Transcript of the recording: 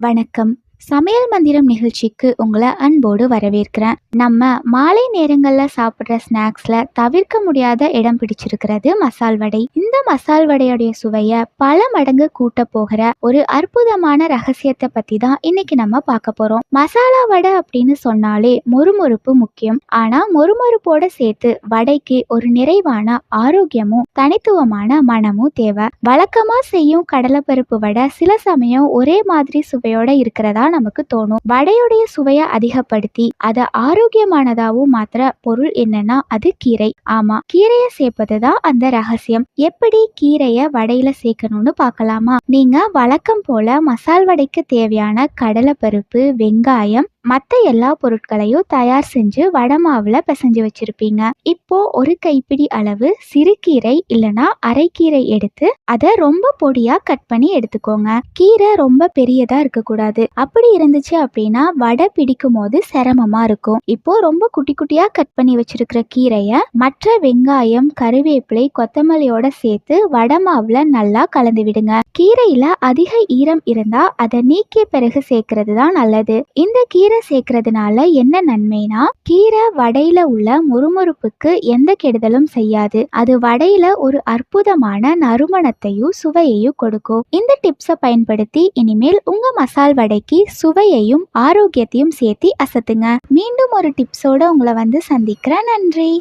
வணக்கம். சமையல் மந்திரம் நிகழ்ச்சிக்கு உங்களை அன்போடு வரவேற்கிறேன். நம்ம மாலை நேரங்கள்ல சாப்பிட்ற ஸ்நாக்ஸ்ல தவிர்க்க முடியாத இடம் பிடிச்சிருக்கிறது மசால் வடை. இந்த மசால் வடையுடைய சுவையை பல மடங்கு கூட்ட போகிற ஒரு அற்புதமான ரகசியத்தை பத்தி தான் இன்னைக்கு நம்ம பார்க்க போறோம். மசாலா வடை அப்படின்னு சொன்னாலே மொறுமொறுப்பு முக்கியம். ஆனா மொறுமொறுப்போட சேர்த்து வடைக்கு ஒரு நிறைவான ஆரோக்கியமும் தனித்துவமான மனமும் தேவை. வழக்கமா செய்யும் கடலைப்பருப்பு வடை சில சமயம் ஒரே மாதிரி சுவையோட இருக்கிறதா நமக்கு தோணும். வடையுடைய சுவையை அதிகப்படுத்தி அதை ஆரோக்கியமானதாவும் மாத்திர பொருள் என்னன்னா அது கீரை. ஆமா, கீரையை சேர்ப்பதுதான் அந்த ரகசியம். எப்படி கீரைய வடையில சேர்க்கணும்னு பார்க்கலாமா? நீங்க வழக்கம் போல மசால் வடைக்கு தேவையான கடலைப்பருப்பு, வெங்காயம், மற்ற எல்லா பொருட்களையும் தயார் செஞ்சு வடை மாவுல பிசைஞ்சு வச்சிருப்பீங்க. இப்போ ஒரு கைப்பிடி அளவு சிறுகீரை இல்லனா அரைக்கீரை எடுத்து அதை ரொம்ப பொடியா கட் பண்ணி எடுத்துக்கோங்க. கீரை ரொம்ப பெரியதா இருக்கக்கூடாது. அப்படி இருந்துச்சு அப்படின்னா வடை பிடிக்கும் போது சிரமமா இருக்கும். இப்போ ரொம்ப குட்டி குட்டியா கட் பண்ணி வச்சிருக்கிற கீரைய மற்ற வெங்காயம், கருவேப்பிலை, கொத்தமல்லியோட சேர்த்து வடை மாவுல நல்லா கலந்து விடுங்க. கீரையில அதிக ஈரம் இருந்தா அதை நீக்கிய பிறகு சேர்க்கறது தான் நல்லது. இந்த கீரை சேர்க்கறதுனால என்ன நன்மைனா, கீரை வடையில உள்ள முறுமுறுப்புக்கு எந்த கெடுதலும் செய்யாது. அது வடையில ஒரு அற்புதமான நறுமணத்தையும் சுவையையும் கொடுக்கும். இந்த டிப்ஸை பயன்படுத்தி இனிமேல் உங்க மசால் வடைக்கு சுவையையும் ஆரோக்கியத்தையும் சேர்த்து அசத்துங்க. மீண்டும் ஒரு டிப்ஸோட உங்களை வந்து சந்திக்கிறேன். நன்றி.